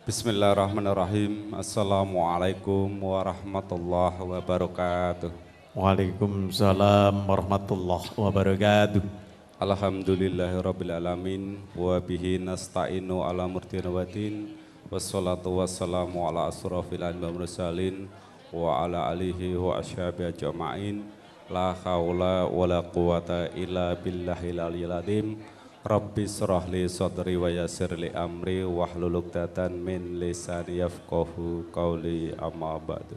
Bismillahirrahmanirrahim. Assalamualaikum warahmatullahi wabarakatuh. Waalaikumsalam warahmatullahi wabarakatuh. Alhamdulillahirabbil alamin wa bihi nasta'inu ala murdina wadin wassalatu wassalamu ala asrofil anbiya'i wal mursalin wa ala alihi wa ashabihi ajma'in. La haula wala quwata illa billahil aliyyil azim. Rabbi shrah li sadri wa yassir li amri wahlul 'uqdatam min lisani yafqahu qawli amma ba'du.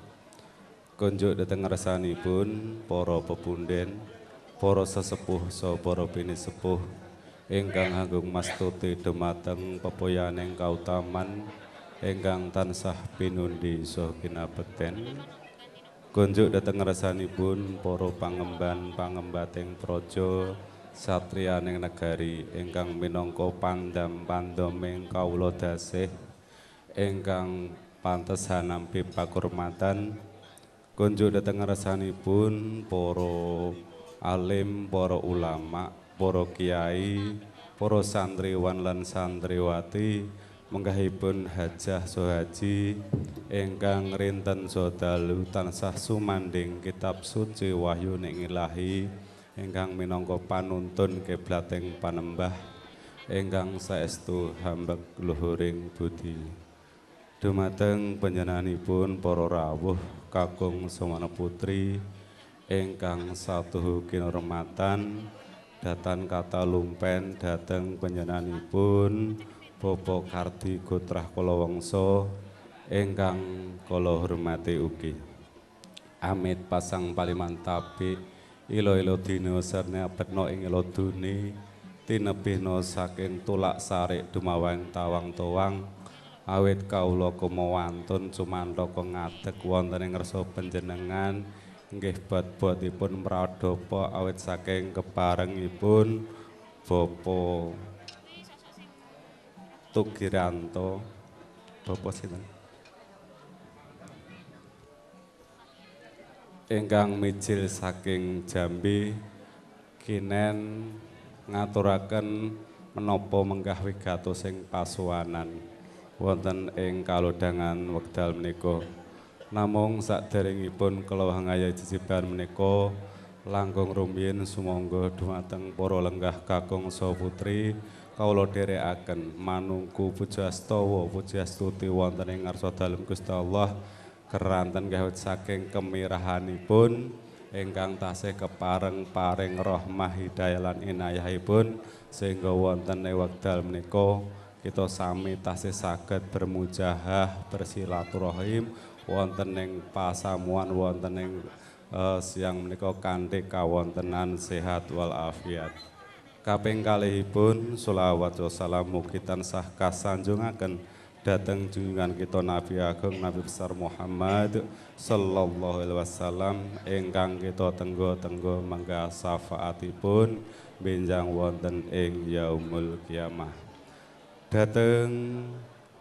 Konjuk dhateng ngarsanipun para pepunden, para sesepuh saha para bini sepuh ingkang agung mastuti dumateng pepoyaning kautaman ingkang tansah pinundi saha kinabekten. Konjuk dhateng ngarsanipun para pangemban-pangembating praja satriyaning negari ingkang minangka pandam-pandaming kawula dasih ingkang pantes nampi pakurmatan. Konjuk dhateng ngarsanipun para alim, para ulama, para kiai, para santriwan lan santriwati menggahipun hajah saha haji ingkang rinten saha dalu tansah sumanding kitab suci wahyuning ilahi ingkang minangka panuntun kiblating panembah ingkang saestu hambek luhuring budi. Dumateng panjenenganipun para rawuh kakung semana putri ingkang satuhu kinurmatan datan kata lumpen dhateng panjenenganipun Bapak Kardi Gotrah Kalawangsa ingkang kula hormati ugi. Amit pasang palimantabi ilo-ilo dina sareng abetna ing ilo duni tinebihna saking tulak sarik dumawang tawang towang awit kawula kumawantun sumantaka ngadeg wonten ing ngarsa panjenengan nggih bot-botipun mradhapa awit saking keparengipun Bapak Tugiranto. Bapak sinten? Ingkang mijil saking Jambi kinen ngaturaken menapa menggah wigatos ing pasuwanan wonten ing kalodhangan wekdal menika. Namung saderengipun kula ngaya jesiban menika langkung rumiyin sumangga dhumateng para lenggah kakung saha putri kawula dherekaken manungku pujastawa pujastuti wonten ing ngarsa dalem Gusti Allah keranten gawit saking kemirahanipun ingkang tasih kepareng paring rahmah hidayah lan inayahipun sehingga wonten ing wekdal menika kita sami tasih saged bermujahah bersilaturahim wonten ing pasamuan wonten ing siang menika kanthi kawontenan sehat wal afiat. Kaping kalihipun sholawat wassalam mugi tansah kasanjungaken dateng junjungan kita Nabi Agung Nabi besar Muhammad sallallahu alaihi wasallam ingkang kita tenggo-tenggo menggah syafaatipun benjang wonten ing yaumul kiamah. Dateng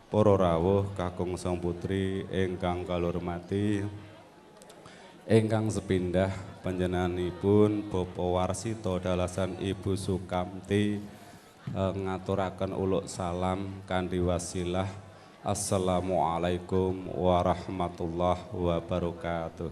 para rawuh kakung sang putri ingkang kula hormati ingkang sepindah panjenenganipun Bapak Warsito dalasan Ibu Sukamti ngaturaken uluk salam kanthi wasilah Assalamualaikum warahmatullahi wabarakatuh.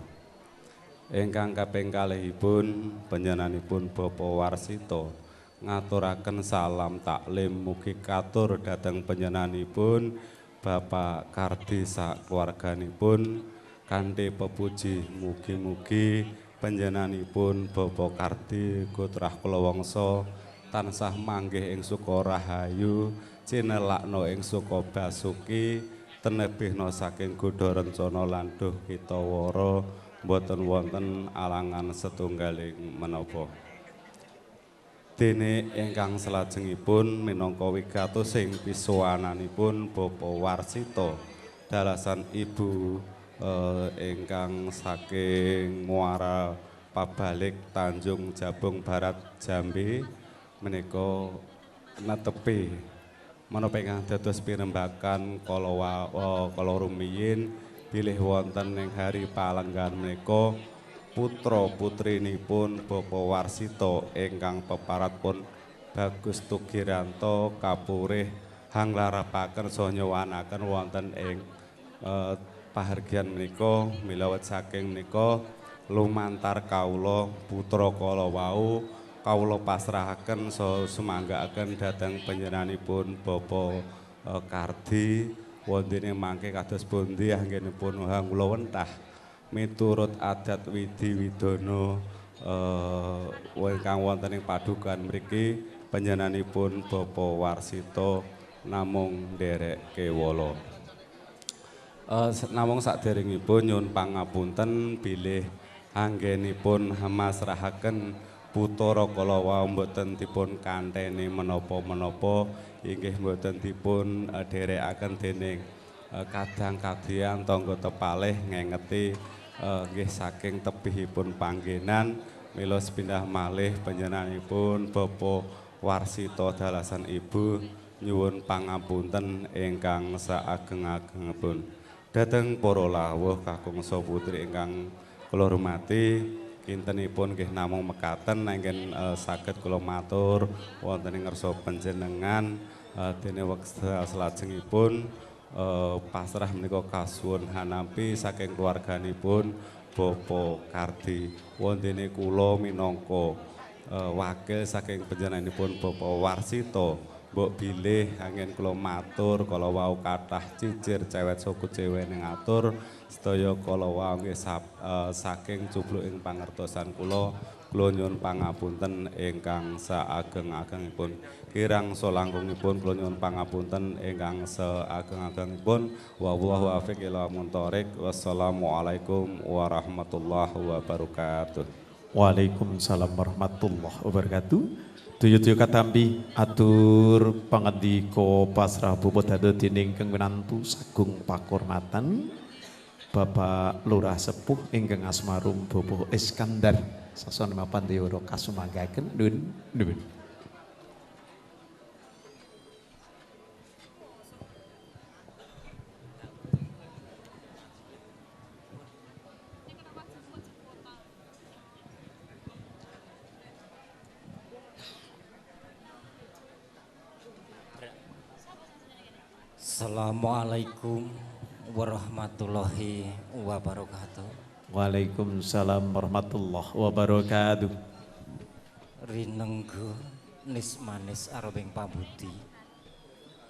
Ingkang kaping kalihipun panjenenganipun Bapak Warsito ngaturaken salam taklim mugi katur dhateng panjenenganipun Bapak Kardi sak keluarganipun kanthi pepuji mugi-mugi panjenenganipun Bapak Kardi Gotrah Kalawangsa tansah manggih ing suka rahayu cinelakna ing suka basuki tenebihna saking godha rencana lan duh kitawara boten wonten alangan setunggaling menapa. Dene ingkang salajengipun minangka wigatos sing pisuwananipun Bapak Warsito dalasan Ibu ingkang saking Muara Pabalik Tanjung Jabung Barat Jambi menika netepi menapa ingkang dados pirembagan kala rumiyin bilih wonten ing hari palenggan menika putra putrinipun Bapak Warsito ingkang peparat pun Bagus Tugiranto kapurih hanglarapaken saha nyowanaken wonten ing pahargyan menika milawet saking menika lumantar kawula putra kala wau kawula pasrahaken saha sumanggaaken dhateng panjenenganipun Bapak Kardi wondene mangke kados pundi anggenipun kula wentah miturut adat widi widana ingkang wonten ing padukan mriki panjenenganipun Bapak Warsito namung nderek kewala. Namung saderengipun nyuwun pangapunten bilih anggenipun masrahaken putra kala wau mboten dipun kanteni menapa-menapa inggih mboten dipun dherekaken dening kadang-kadang tangga tepalih ngengeti nggih saking tebihipun panggenan mila sepindah malih panjenenganipun Bapak Warsito dalasan Ibu nyuwun pangapunten ingkang saageng-agengipun. Dhateng para lawuh kakung saputri ingkang kula hormati, kintenipun nggih namung mekaten anggen saged kula matur wonten ing ngarsa panjenengan dene wekdal salajengipun pasrah menika kasuwun hanampi saking keluarganipun Bapak Kardi. Wondene kula minangka wakil saking panjenenganipun Bapak Warsito mbok bilih angin kula matur kala wau kathah cicir cewek suku cewek ning atur sedaya kala wau nggih saking jubluking pangertosan kula nyuwun pangapunten ingkang saageng-agengipun kirang selangkungipun kula nyuwun pangapunten ingkang saageng-agengipun wallahu a'lam bishawab. Wassalamualaikum warahmatullahi wabarakatuh. Waalaikumsalam warahmatullahi wabarakatuh. Tuyut-tuyut katambi atur pangandika pasrah bobot dados dening Kang Winantu sagung pakurmatan Bapak Lurah Sepuh ingkang asmarum Bapak Iskandar sasana mapan Dewa kasumanggaken nuwun. Assalamualaikum warahmatullahi wabarakatuh. Waalaikumsalam warahmatullahi wabarakatuh. Rinenggo nis manis areping pambudi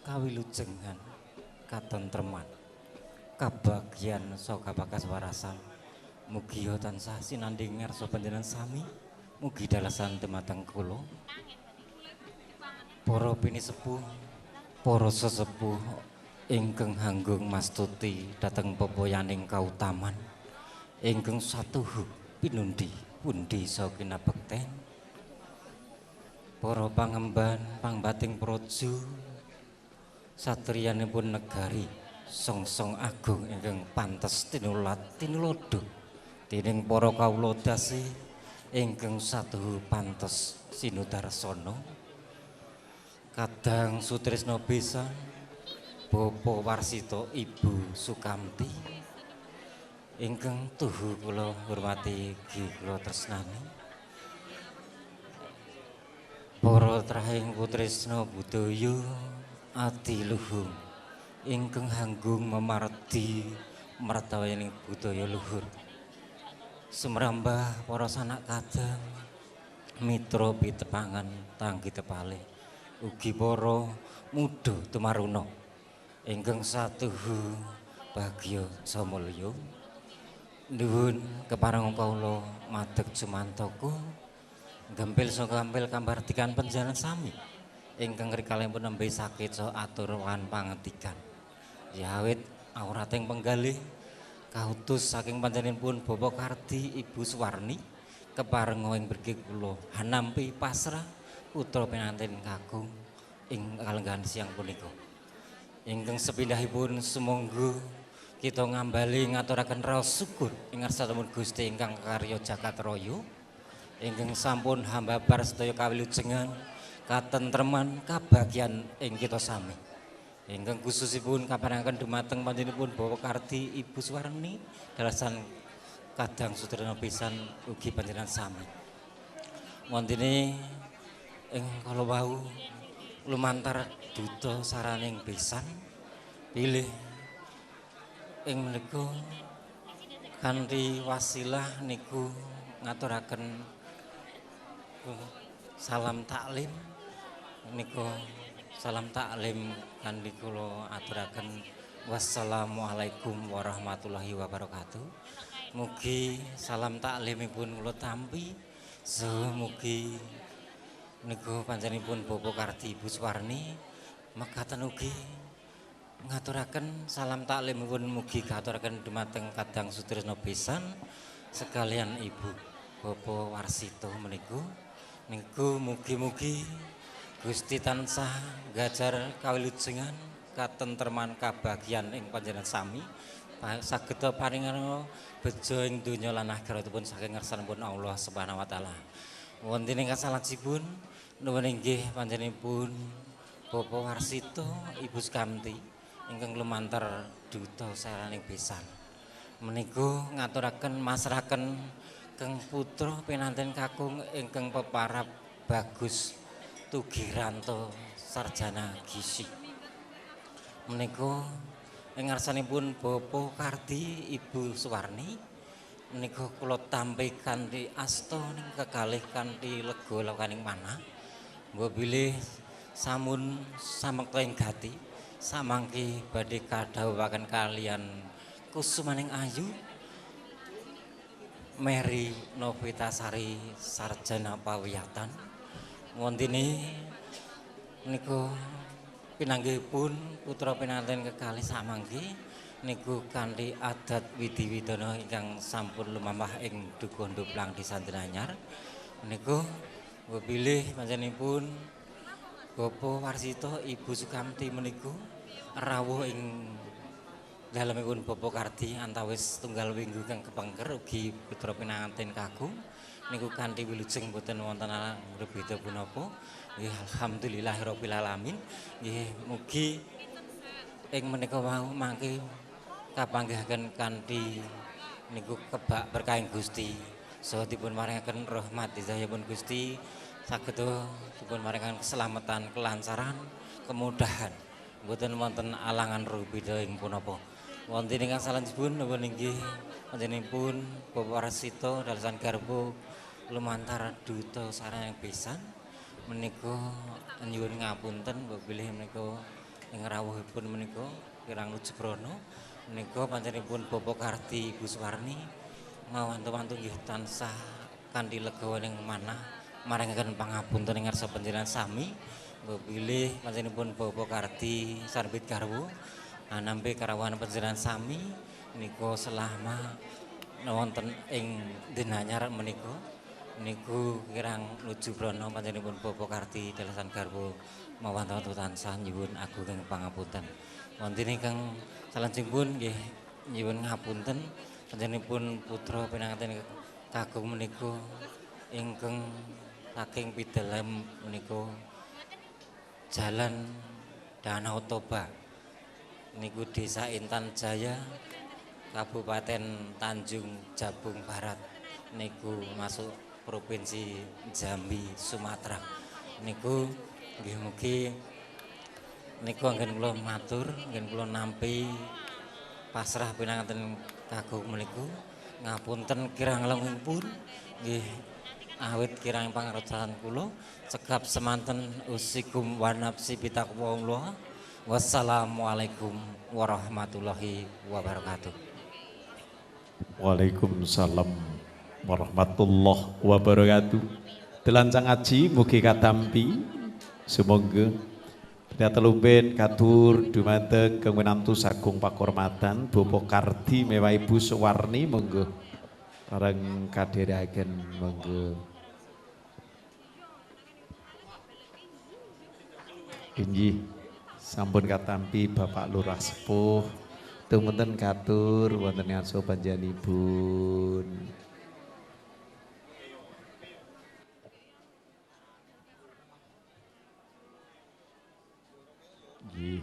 kawilujengan katentreman kabagyan saha pakaswarasan mugi tansah sinanding ngarsa panjenengan sami mugi dalasan dumateng kula para pinisepuh para sesepuh ingkang hanggung mastuti dhateng pepoyaning kautaman ingkang satuhu pinundi pundi saha kinabekten para pangemban pangbating praja satriyanipun negari songsong agung ingkang pantes tinulat tinulodo dening para kawula dasi ingkang satuhu pantes sinudarsana kadang sutresna besan Bapak Warsito Ibu Sukamti ingkang tuhu kula hormati kula tresnani para trahing putresna budaya adiluhung ingkang hanggung memardi martawaning budaya luhur semrambah para sanak kadang mitra pitepangan tanggi tepalih ugi para muda tumaruna ingkang satuhu bagya samulya nuwun kepareng kawula madheg Jumantaka gempil saha gampil kambardikan panjenengan sami ingkang rikalipun nembe sakit saha atur wan pangandikan yawit awrating penggalih kautus saking panjenenganipun Bapak Kardi Ibu Suwarni kepareng ing mriki kula hanampi pasrah putra pinanten kakung ing kalenggahan siang punika ingkang sepindhahipun sumangga kita ngambali ngaturaken raos syukur ing ngarsanipun Gusti ingkang karya jagat raya ingkang sampun hambabar sedaya kawilujengan katentreman kabagyan ing kita sami ingkang khususipun kaparengaken dumateng panjenenganipun Bapak Kardi Ibu Suwarni dalasan kadang sutrena pisan ugi panjenengan sami wontene ing kala wau lumantar duta saraning besan pilih ing menika kanthi wasilah niku ngaturaken salam taklim niku salam taklim kanthi kula aturaken wassalamualaikum warahmatullahi wabarakatuh. Mugi salam taklimipun kula tampi saha mugi niku panjenenganipun Bapak Kardi Ibu Suwarni mekaten ugi ngaturaken salam taklimipun mugi katuraken dumateng kadang sutresna besan sekalian Ibu Bapak Warsito meniku niku mugi-mugi Gusti tansah gajar kawilujengan katentreman kabahagiaan ing panjenengan sami saged paringan bejo ing donya lan akhiratipun saking ngersanipun Allah Subhanahu wa taala. Wonten ingkang salajengipun nuwun inggih panjenenganipun Bapak Warsito Ibu Sukamti ingkang lumantar duta saraning besan. Menika ngaturaken masrahaken keng putra pinanten kakung ingkang peparab Bagus Tugiranto Sarjana Gizi. Menika ing ngarsanipun Bapak Kardi Ibu Suwarni menika kula tampi kanthi asta ning kekalih kanthi lega lakaning manah. Mbok bilih samun samekta ing gati samangke badhe kadhawuhaken kalian kusumaning ayu Mary Novitasari Sarjana Pawiyatan wontene niku pinanggihipun putra pinanten kekalih samangke niku kanthi adat widi-widana ingkang sampun lumampah ing Dukuh Ndoplang Desa Denanyar niku bilih panjenenganipun Bapak Warsito Ibu Sukamti meniku rawuh ing dalemipun Bapak Kardi antawis tunggal minggu kang kepengker ugi putra pinanganten kakung niku kanthi wilujeng boten wonten rebeda punapa nggih alhamdulillahirabbil alamin nggih mugi ing menika wau mangke kapanggihaken kanthi niku kebak berkahing Gusti saha dipun maringaken rahmat hidayahipun Gusti saged dipun maringaken keselamatan kelancaran kemudahan boten wonten alangan rubeda ing punapa. Wonten ingkang salajengipun nuwun inggih panjenenganipun Bapak Warsito Dalasan Garbo lumantar duta saraning besan menika nyuwun ngapunten bilih menika ing rawuhipun menika kirang nujubrana menika panjenenganipun Bapak Kardi Ibu Suwarni mawantu-wantu nggih tansah kanthi legawa ning manah maringaken pangapunten ing ngarsa panjenengan sami bilih panjenenganipun Bapak Kardi Sarbit Garwo nampi karawan panjenengan sami niku selama wonten ing Denanyar menika niku kirang nuju brana panjenenganipun Bapak Kardi Dalasan Garbo mawantu tansah nyuwun agunging pangapunten. Wonten ingkang salajengipun nggih nyuwun ngapunten panjenenganipun putra pinanganten kakung menika ingkang saking Pidalem menika Jalan Danau Toba niku Desa Intan Jaya Kabupaten Tanjung Jabung Barat niku masuk Provinsi Jambi Sumatera niku nggih mugi niku anggen kula matur anggen kula nampi pasrah pinanganten kakung meniku ngapunten kirang langkungipun nggih awit kirang pangertosan kula cekap semanten usikum wa nafsi bitaqwallah. Wassalamualaikum warahmatullahi wabarakatuh. Waalaikumsalam warahmatullahi wabarakatuh. Delancang aji mugi katampi sumangga Data lumben katur dumateng kang winantu sagung pakurmatan Bapak Kardi mewah Ibu Suwarni monggo bareng kadheraken monggo. Inggih sampun katampi Bapak Lurah Sepuh tumenten katur wonten ngarsa panjenenganipun. Nggih.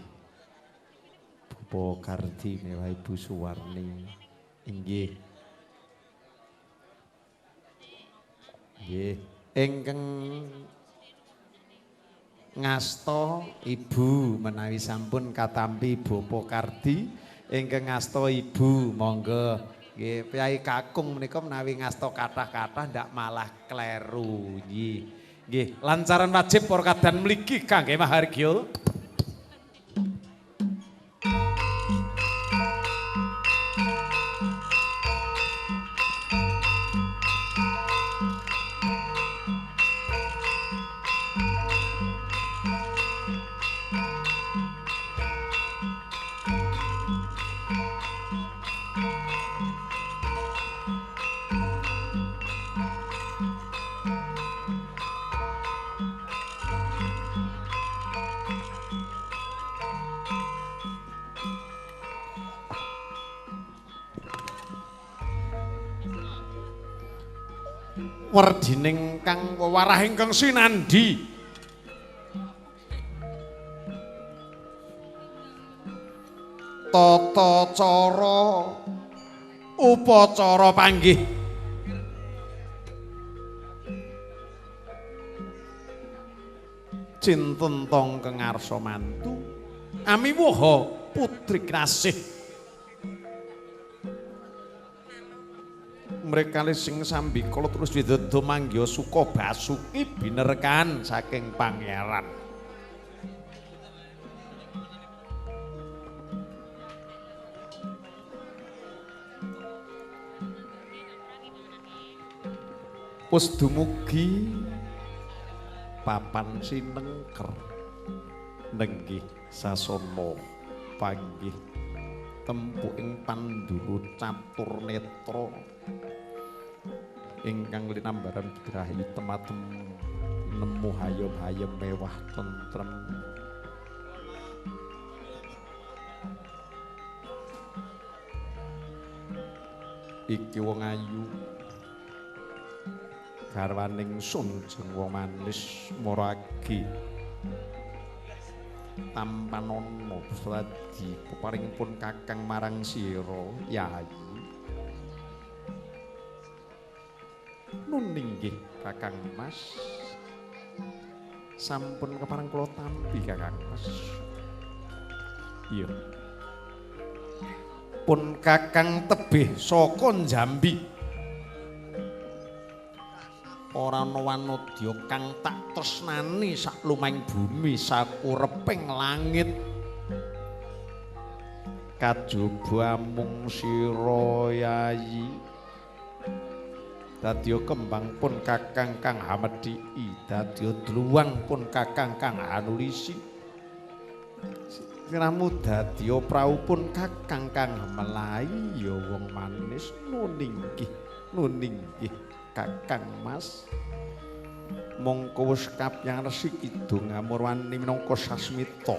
Bapak Kardi mewah Ibu Suwarni. Inggih. Nggih, ingkang ngasta ibu menawi sampun katampi Bapa Kardi ingkang ngasta ibu monggo nggih Kyai Kakung menika menawi ngasta kathah-kathah ndak malah kleru nggih lancaran wajib para kadan mligi kangge mahargya. Werdining kang wewarah ingkang sinandi tata cara upacara panggih cinten tong kengarsa mantu amiwaha putri kasih mereka sing sambi kala terus widodho manggya suka basuki binerkan saking pangeran pus dumugi papan sinengker nenggih sasana panggih tempu ing pandulu catur netra ingkang linambaran grahayu tematem nemu hayam-hayam mewah tentrem iki wong ayu garwaning sun jeng wong manis moragi tampanono Pusradi peparingipun kakang marang sira Yayi nun inggih Kakang Mas sampun kepareng kula tampi Kakang Mas iya pun Kakang tebih saka Jambi ora ana wanodya kang tak tresnani sak lumahing bumi sakureping langit kajaba mung sira Yayi dadya kembang pun Kakang kang hamedhi dadya dluwang pun Kakang kang anulisi siramu dadya prau pun Kakang kang melayi ya wong manis nuninggih Kakang Mas mongko wis kapyang resi kidung ngamurwani minangka sasmita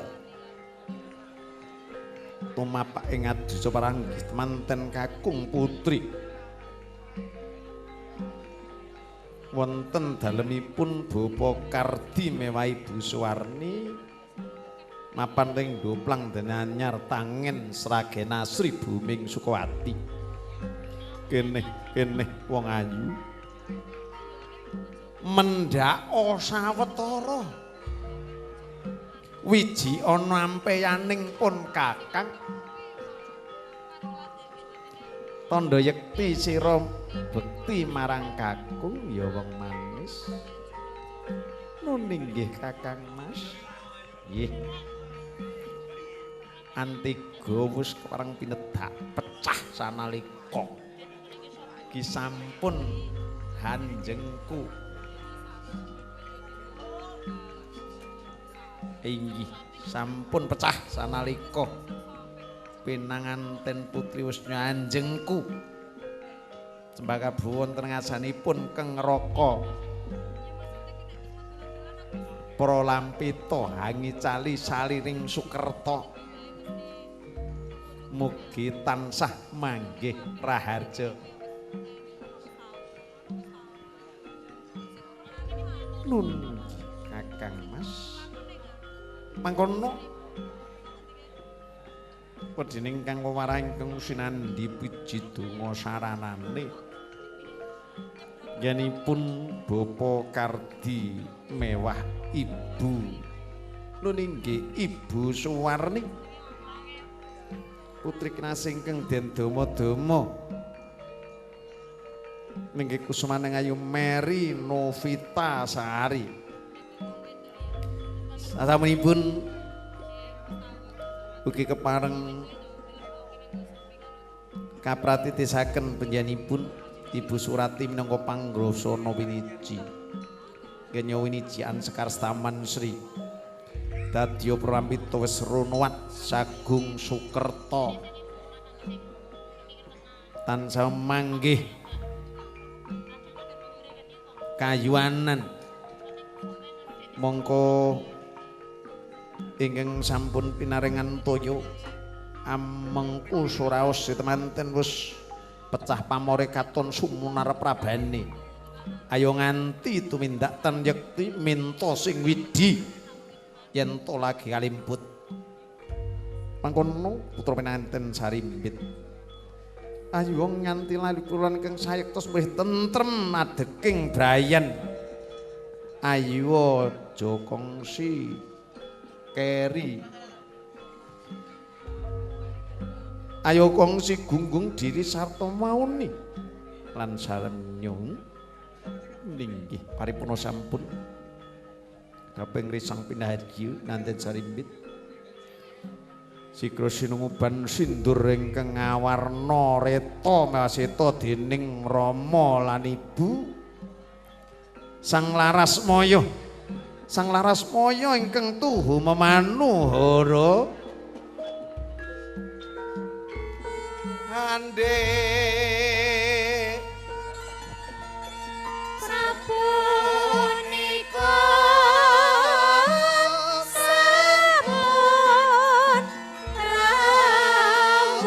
tumapak ing adisa paranggih manten kakung putri wonten dalemipun Bapa Kardi mewah Ibu Suwarni mapan ring doplang denanyar tangen sragen asri buming Sukawati keneh wong ayu mendhak sawetara wiji ana ampeyaning pun Kakang tandha yekti sira bekti marang kakung ya wong manis nuning nggih Kakang Mas nggih Antiga wis kepareng pinedak pecah sanalika ki sampun hanjengku inggih sampun pecah sanalika pinanganten putri wis nyanjengku Cempaka wonten ngasanipun Keng Raka Pralampita Hangicali saliring Sukerta mugi tansah manggih raharja nun Kakang Mas mangkono pedining kang wewarah ingkang sinandi puji donga saranane yenipun Bapa Kardi mewah Ibu Nun inggih Ibu Suwarni putri kinasih ingkang den dama-dama ninggih kusumaning ayu Mary Novita Sari. Sasampunipun ugi kepareng kapratitisaken panjenenganipun Ibu Surati minangka panggrasana Winici. Kenya Winician Sekar Staman Sri Dadya Prampita wis runwat sagung Sukerta tansah manggih kayuanan mongko ingkang sampun pinaringan toya amengku suraos temanten wis pecah pamore katon sumunar prabane ayo nganti tumindak tan yekti minta sing widi yen to lagi kalimput pangkono putra pinanten Sarimbit ayo nganti lalikuran kang sayektos mrih tentrem adeking brayan ayo aja kongsi keri ayo kongsi gunggung diri sarta mauni lan saremnyung ninggih paripurna sampun kaping risang pinahargya nanten Sarimbit sikra sinumuban sindur ingkang ngawarna reta mewaseta dening Rama lan Ibu Sang Larasmaya ingkang tuhu memanuhara ande sapunika sampun rawuh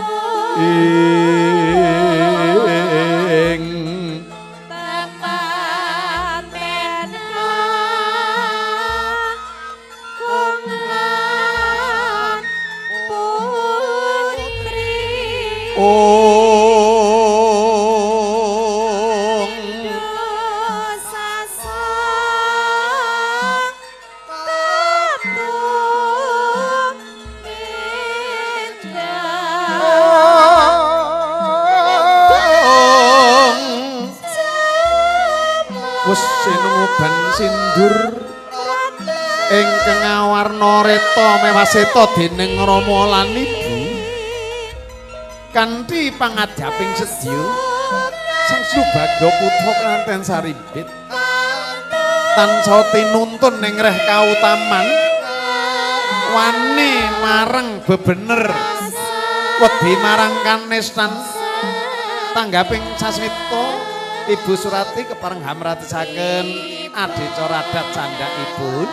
ing tepaten kagungan putri wis sinumuban sindur ingkang ngawarna reta mewaseta dening Rama lan Ibu kanthi pangadaping sedya Sang Subagya putra kanten Sarimbit tansah tinuntun ning reh kautaman wani marang bebener wedi marang kanestan tanggaping sasmita Ibu Surati kepareng hamratisaken adicara adat candhakipun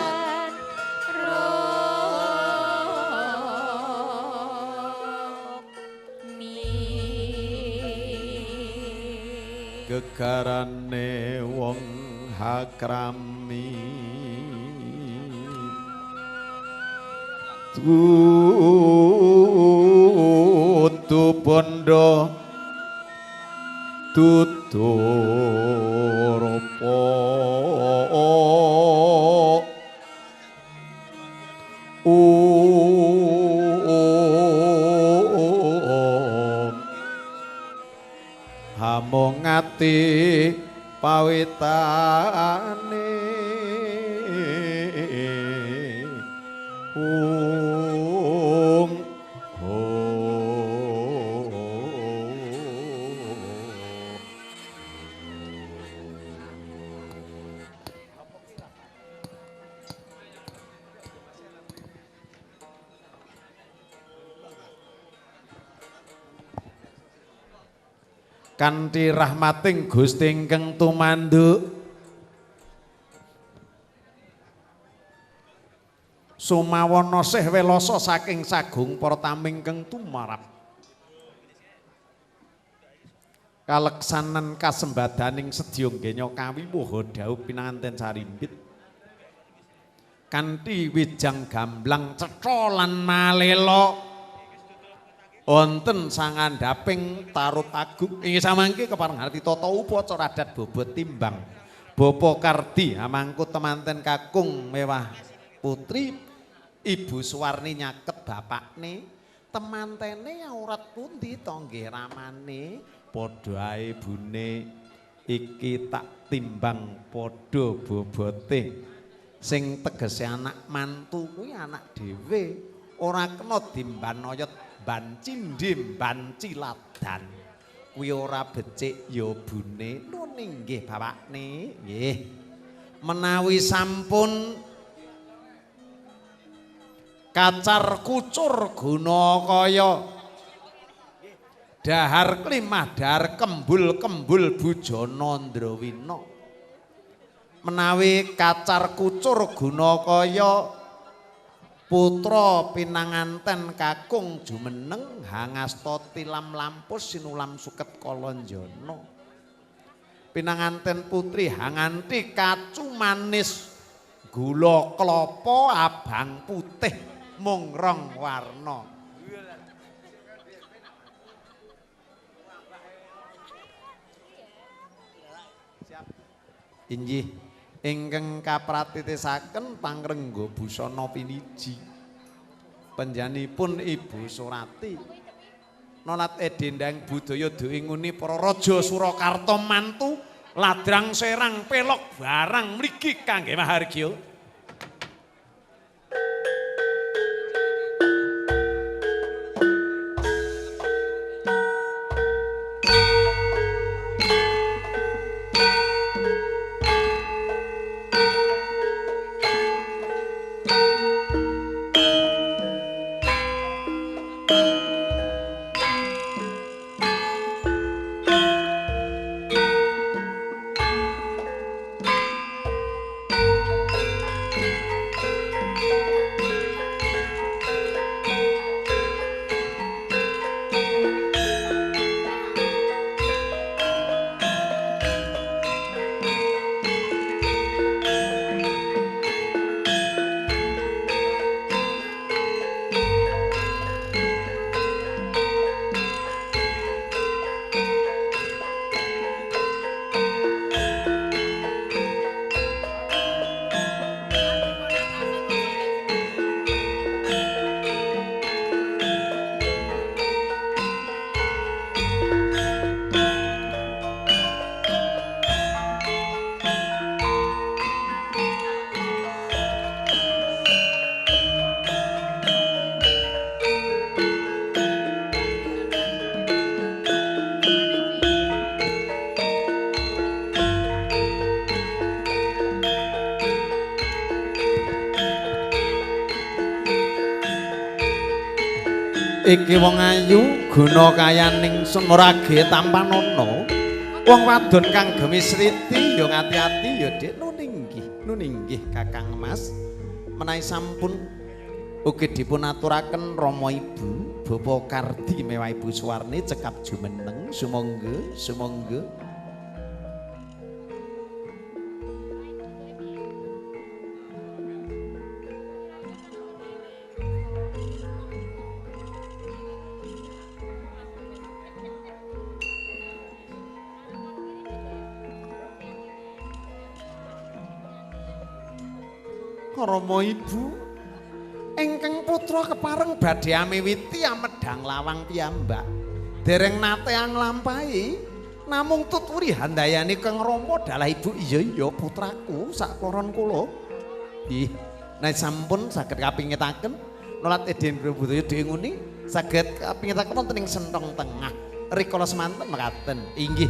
gegarane wong hakrami tutu bondo tuturupa hamong ati pawitane kanthi rahmating Gusti ingkang tumanduk sumawana sih welasa saking sagung para tamu ingkang tumarap kaleksanan kasembadaning sedya ngenya kawiwuh dawuh pinanganten Sarimbit kanthi wijang gamblang cetha lan malela wonten sangandhaping tarut agung inggih samangke kepareng harti tata upacara adat bobot timbang Bapa Kardi amangku temanten kakung mewah putri Ibu Suwarni nyaket bapakne, temantene aurat pundi to nggih ramane, padha ae bune iki tak timbang padha bobote. Sing tegese anak mantu kuwi anak dhewe, ora kena dimban oyot ban cindim ban ciladan. Kuwi ora becik ya bune, nuning nggih bapakne, nggih. Menawi sampun kacar kucur guna kaya dahar klimah dahar kembul-kembul bujana Ndrawina. Menawi kacar kucur guna kaya putra pinanganten kakung jumeneng hangasta tilam lampus sinulam suket kalonjana. Pinanganten putri hanganti kacu manis gula klapa abang putih mung rong warna. Inggih ingkang kapratitisaken pangrengga busana piniji. Panjenenganipun Ibu Surati. Nolat edendang budaya duinguni para raja Surakarta mantu ladrang serang pelok barang mligi kangge mahargya. Iki wong ayu guna kayaning semorage tampanana. Wong wadon kang gemisriti ya ngati-ati ya Dik nuninggih Kakang Mas. Menawi sampun ugi dipun aturaken Rama Ibu Bapa Kardi mewah Ibu Suwarni cekap jumeneng sumangga. Rama Ibu ingkang putra kepareng badhe amiwiti amedhang lawang piyambak dereng nate anglampahi namung tuturi handayani Kang Rama dalah Ibu iya putraku sakloron kula nggih nek sampun saged kapingitaken nolat Eden Budaya diinguni saged kapingitaken wonten ing Sentong Tengah rikala semanten mekaten inggih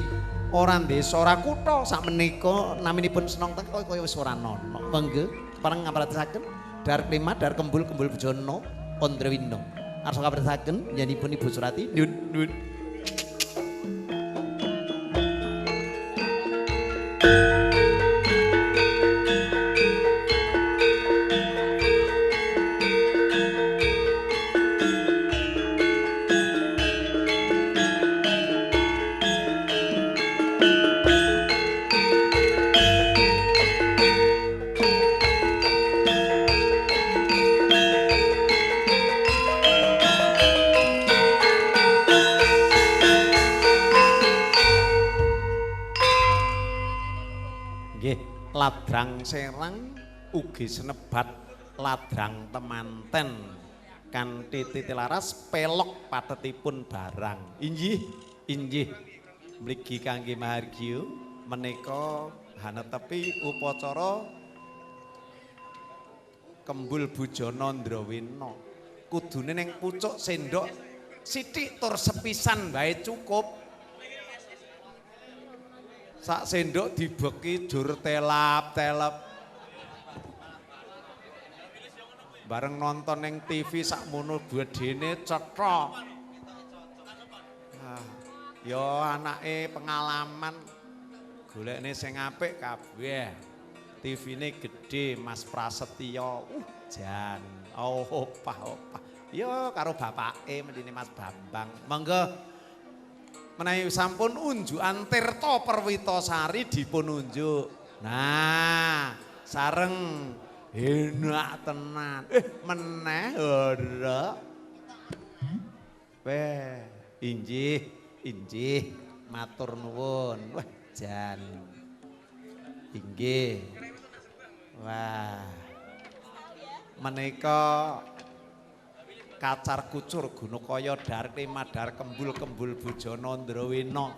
ora desa ora kutha sakmenika naminipun Sentong Tengah kaya wis ora ana monggo parang ngaprataken dar klimat dar kembul-kembul bujana Ndrawina arsa kaprataken nyanipun Ibu Surati nun ladrang serang ugi senebat ladrang temanten kanthi titilaras pelok patetipun barang. Inggih, inggih. Mligi kangge mahargya menika hanetepi upacara Kembul Bujana Ndrawena. Kudune ning pucuk sendok sithik tur sepisan bae cukup. Sak sendok dibeki jur telap-telep. Bareng nonton ning TV sakmono gedene cetha. Ya anake pengalaman golekne sing apik kabeh. TV-ne gede Mas Prasetyo. Jan. Opah. Ya karo bapake mendine Mas Bambang. Monggo menawi sampun unjukan Tirta Perwitasari dipun unjuk. Nah, sareng enak tenan. Meneh ora. Injih, matur nuwun. Wah, jan. Inggih. Wah. Menika kacar kucur Gunakaya Darti Madar Kembul Bujana Ndrawena.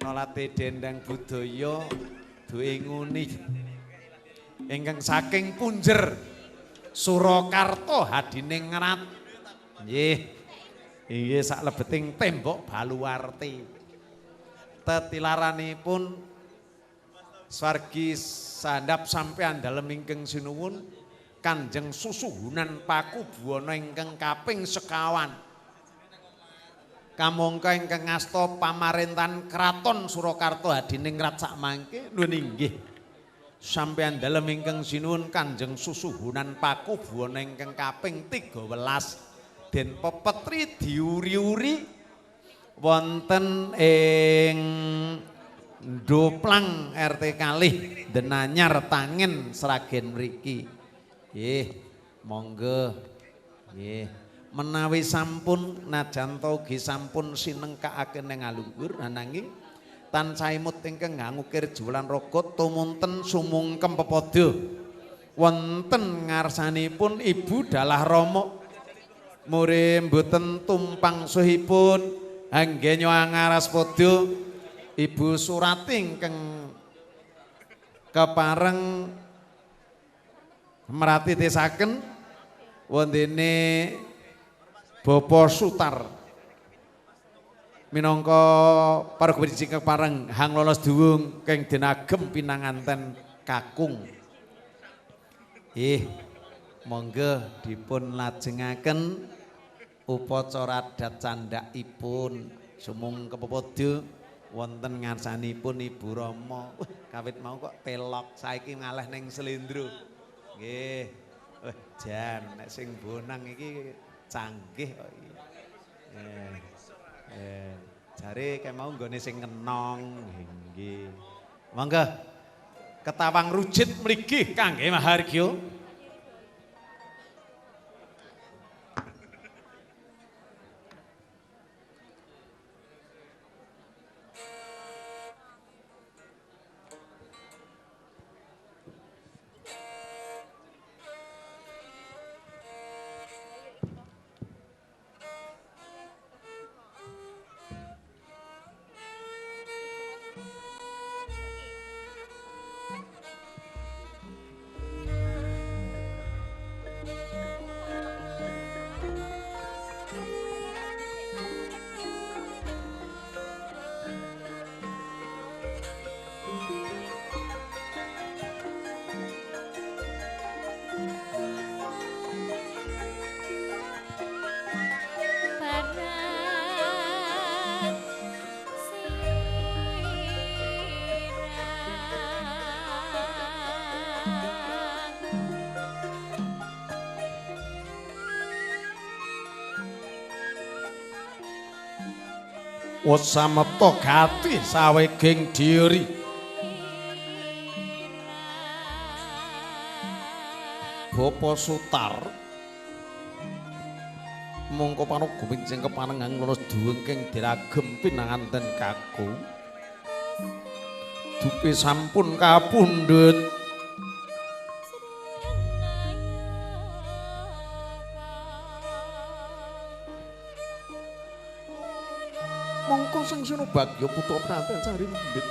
Nolate dendang budaya duwe nguni. Ingkang saking Punjer Surakarta hadining ngrat. Nggih. Inggih saklebeting tembok Baluwarti. Tetilaranipun Swargi sandhap sampeyan dalem ingkang sinuwun Kanjeng Susuhunan Pakubuwana ingkang kaping sekawan. Kamangka ingkang ngasta pamaréntahan Kraton Surakarta hadiningrat sakmangke nuwun inggih. Sampeyan dalem ingkang sinuwun Kanjeng Susuhunan Pakubuwana ingkang kaping 13 den pepetri diuri-uri wonten ing Ndoplang RT kalih Denanyar Tangen Sragen mriki. Nggih, monggo. Nggih, menawi sampun najanta ugi sampun sinengkakaken ing alunggur ananging tansah imut ingkang ngangukir jualan rogot tumunten sumungkem pepada wonten ngarsanipun Ibu Dalah Rama murim mboten tumpang suhipun anggenyo angaras padha Ibu Surati ingkang kepareng meratitesaken wondene Bapa Sutar minangka paraga wiji kepareng hang lolos duwung keng denagem pinanganten kakung. Monggo dipun lajengaken upacara adat candhakipun sumung kepepada wonten ngarsanipun Ibu Rama. Kawit mau kok pelok saiki ngalih ning slendro. Nggih. Jan nek sing bonang iki canggih kok iki. Jare kaya mau nggone sing ngenong nggih. Monggo ketawang rujit mligi kangge mahargya. Wasameta gati saweging diri Bapa Sutar mongko paraga wincing kepanengang lolos duweng keng diragem pinanganten kakung dupi sampun kapundhut Mongko Sang Sinobagya putra Praten Sarimbit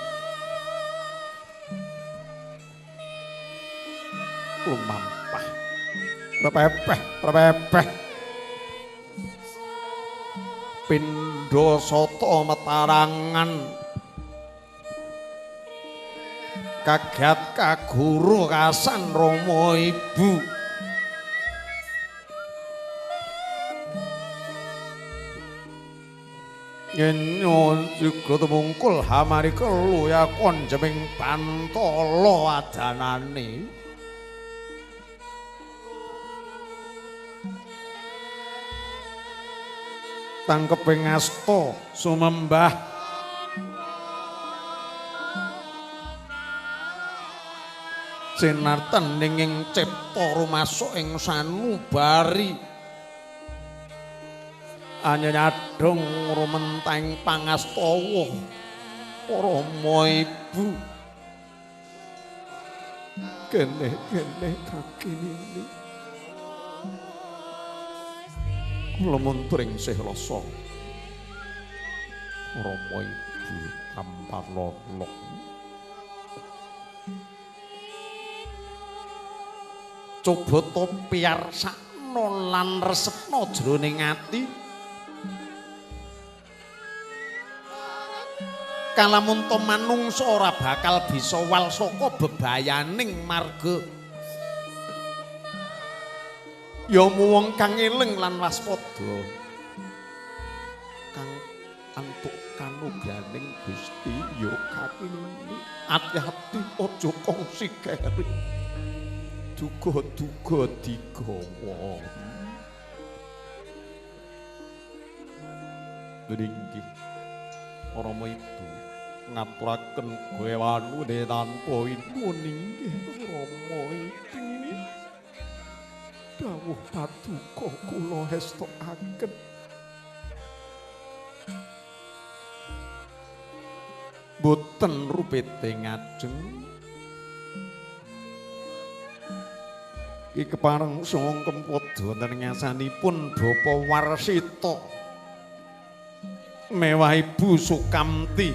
lumampah prepepeh pindha sata matarangan kagat kaguru kasan Rama Ibu yen juga temungkul hamari kelu ya konjeming pantala adanane tangkeping asta sumembah sinartan ing cipta rumasuk ing sanubari anyadong rumenteng pangastawa Rama Ibu kene kakini kula muntring sih rasa Rama Ibu tampar lolok coba to piyarsakna lan resepna jroning ati kalamun to manungsa ora bakal bisa wal saka bebayaning marga ya wong kang eling lan waspada kang antuk kanugraning Gusti ya kapini ati-ati aja kongsi keri duga-duga digawa Ringgi Rama Ibu ngaturaken gawanu tanpa ibu ninggih Rama Ibu dawuh paduka kula estokaken boten rupete ngajeng iki kepareng sungkem padha wonten ngasanipun Bapa Warsita mewah Ibu Sukamti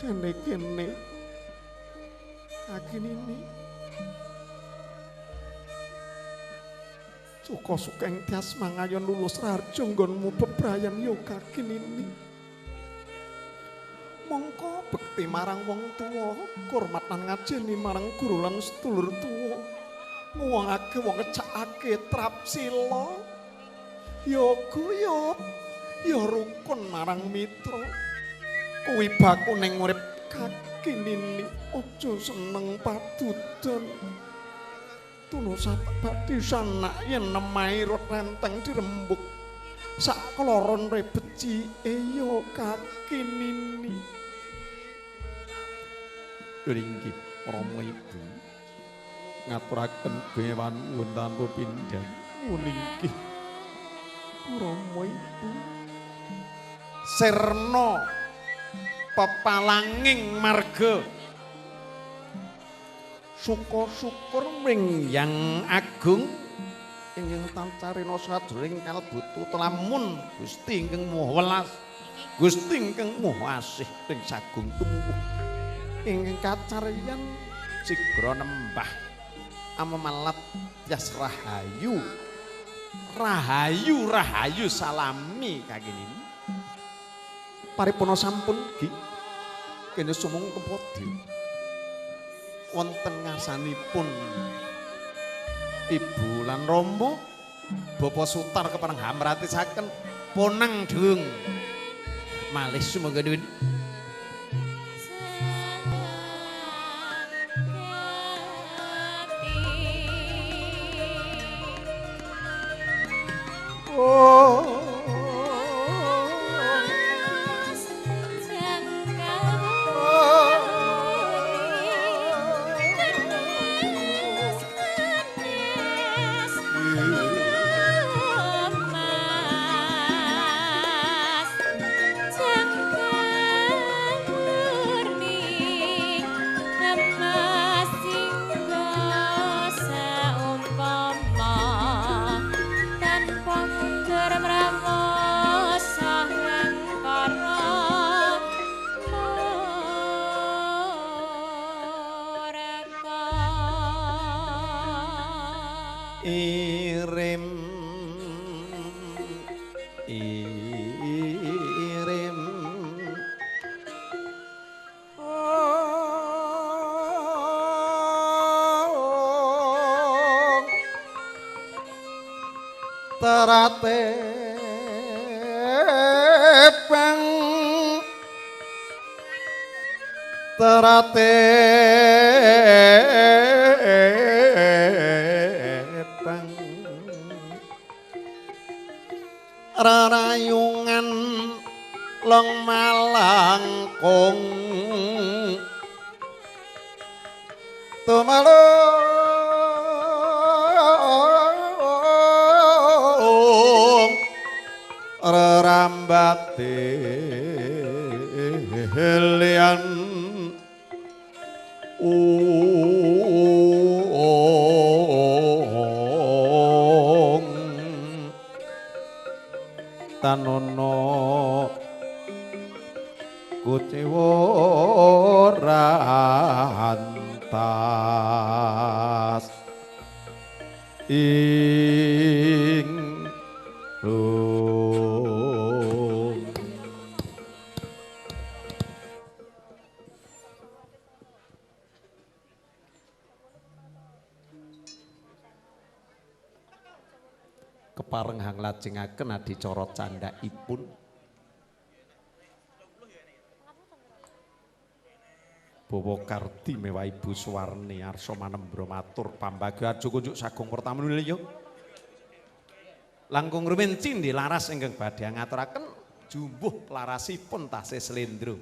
kene akinini suka-sukeng tias mangayon lulus rarjo nggonmu bebrayan yo kakinini mongko bekti marang wong tuwa kurmatan ngajeni marang guru lan sedulur tuwa nguwangake wong ngecakake trapsila ya guyub ya rukun marang mitra kuwi bakuning urip kakinini aja seneng padudan tunu sabati sanak yen nemahi rot renteng dirembuk sak kloron rebeci ya kakinini ringgi Rama Ibu ngaturaken bewanipun tanpa pindhan nggih Rama Ibu sirna pepalanging marga syukur mring yang agung ingkang tancarina sadurunge kalbutu lamun Gusti ingkang Maha Welas Gusti ingkang Maha Asih ing sagung tumbuh ingkang kacaryan sigra nembah amemalat yas rahayu rahayu salami kagini paripurna sampun nggih kene sumung kepodhi wonten ngasanipun Ibu lan Rama Bapa Sutar kepareng hamratisaken ponang dung malih sumangga nuwun irim terate pang terate pang rarayungan long malangkung tumalung rerambat lian tanono kuciwa rantas ing keparenghang lajengaken adicara candhaipun Bawa Kardi mewah Ibu Suwarni arsa manembra matur pambagyo aja kunjuk sagung pertamu nilih langkung rumin cindhi laras ingkang badhe ngaturaken jumbuh larasipun tasih slendro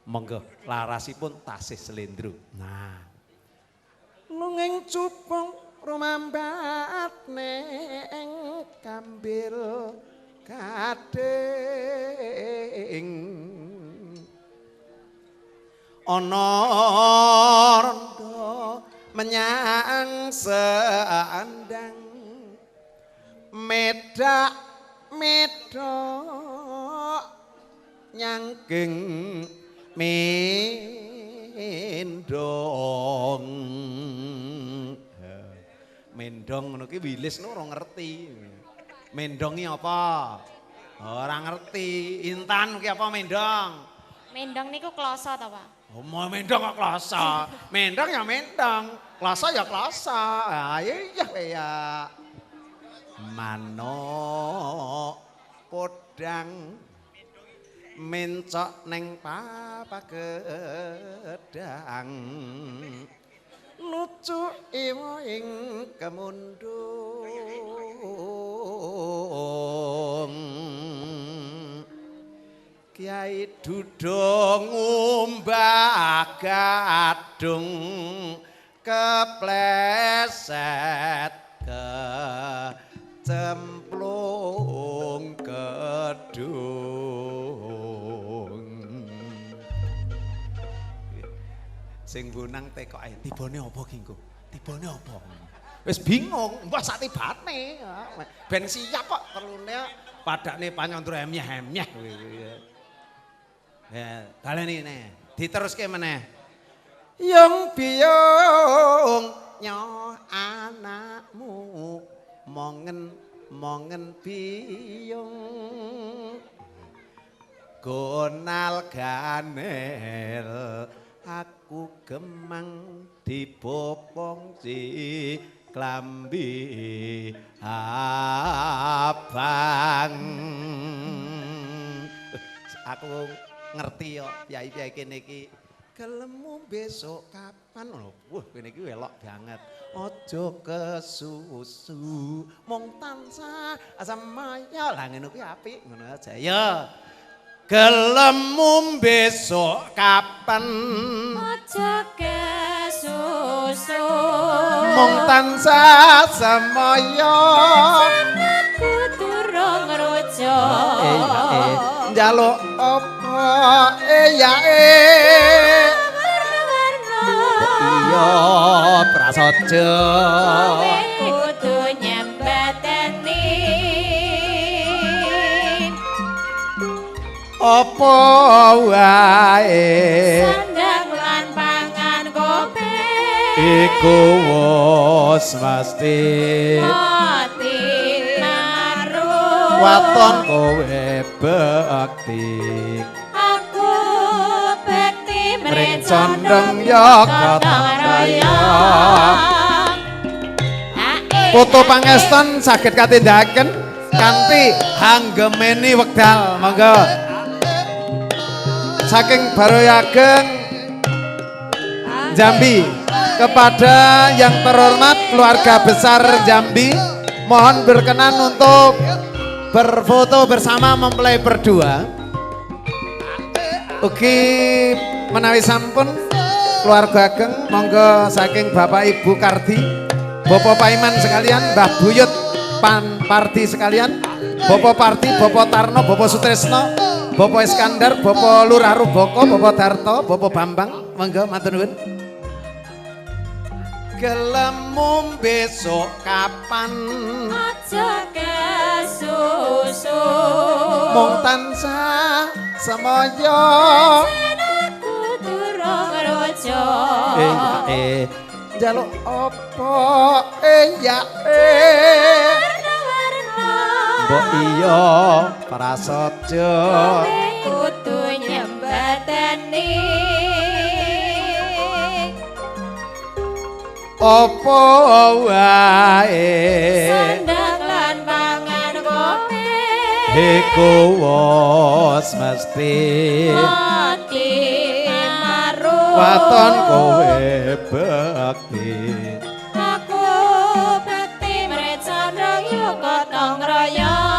monggo larasipun tasih slendro nah nunging cupung rumambat neng kambil kading ana randha menyang seandang medak nyangking mendong mendong ngono ki wilis no ora ngerti mendongi apa ora ngerti intan ki apa mendong Mendong niku kloso ta, Pak? Oh, mendong kok kloso. Mendong ya mendong, kloso ya kloso. Iya ya. Mano podang mencok neng papagedang lucu iwo ing kemundung Kiai Dudung umbah gadung kepleset kecemplung kedung sing bunang tekok ae tibane apa ki engko tibane apa wis bingung mbah sak tibane ben siap kok perlune padakne panyandra emyah-emyah ya baleni ne diteruske meneh yung biyung nyo anakmu mongen biyung gonal ganel aku gemang dibopong si klambi abang aku ngerti yo piyai-piyai kene iki gelemu besok kapan lho wah kene iki welok banget aja kesusu mung tansah samaya lah ngono kuwi apik ngono aja ya gelemu besok kapan Aja kesusu mung tansah samaya aku durung rujuk njaluk apa ya iya prasaja kudu nyembateni apa wae sandang lan pangan kopi iku wis mesti mati maru waton kowe bekti aku bekti mring mring condong ya gotong royong. Foto pangeston saged katindakaken kanthi hanggemeni wekdal monggo saking Baroy Ageng Jambi kepada yang terhormat keluarga besar Jambi mohon berkenan untuk berfoto bersama mempelai berdua. Ugi menawi sampun keluarga Ageng monggo saking Bapak Ibu Kardi Bapak Paiman sekalian, Mbah Buyut Pan Parti sekalian, Bapak Parti, Bapak Tarno, Bapak Sutresno, Bapak Iskandar, Bapak Lurah Ruboko, Bapak Darto, Bapak Bambang, monggo matur nuwun. Gelem besok kapan aja kesusu mung tansah semoyo aku durung rojo njaluk apa ya mbok iya prasaja kudu nyembatani apa wae sandang lan pangan kowe iku wis mesti mati maru waton kowe bekti aku bekti mring condong ya gotong royong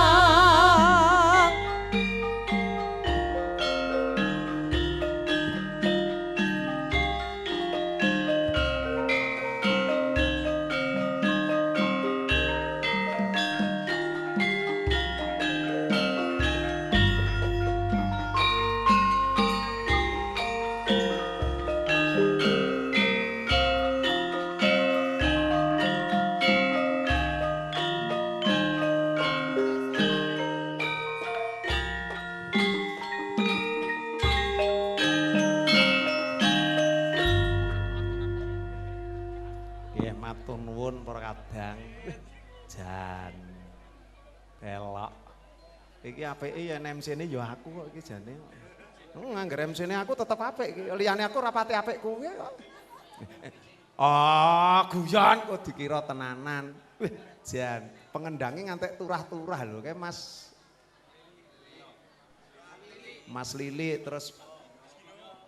matur nuwun para kadang jan belok iki apike ya MC-ne ya aku kok iki jane ngangger MC-ne aku tetep apik iki liyane aku rapati apik kuwi kok guyon kok dikira tenanan jan pengendange ngantek turah-turah lho kayak Mas Lili terus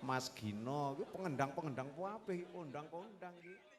Mas Gino iki pengendang-pengendang ku apik kondang-kondang iki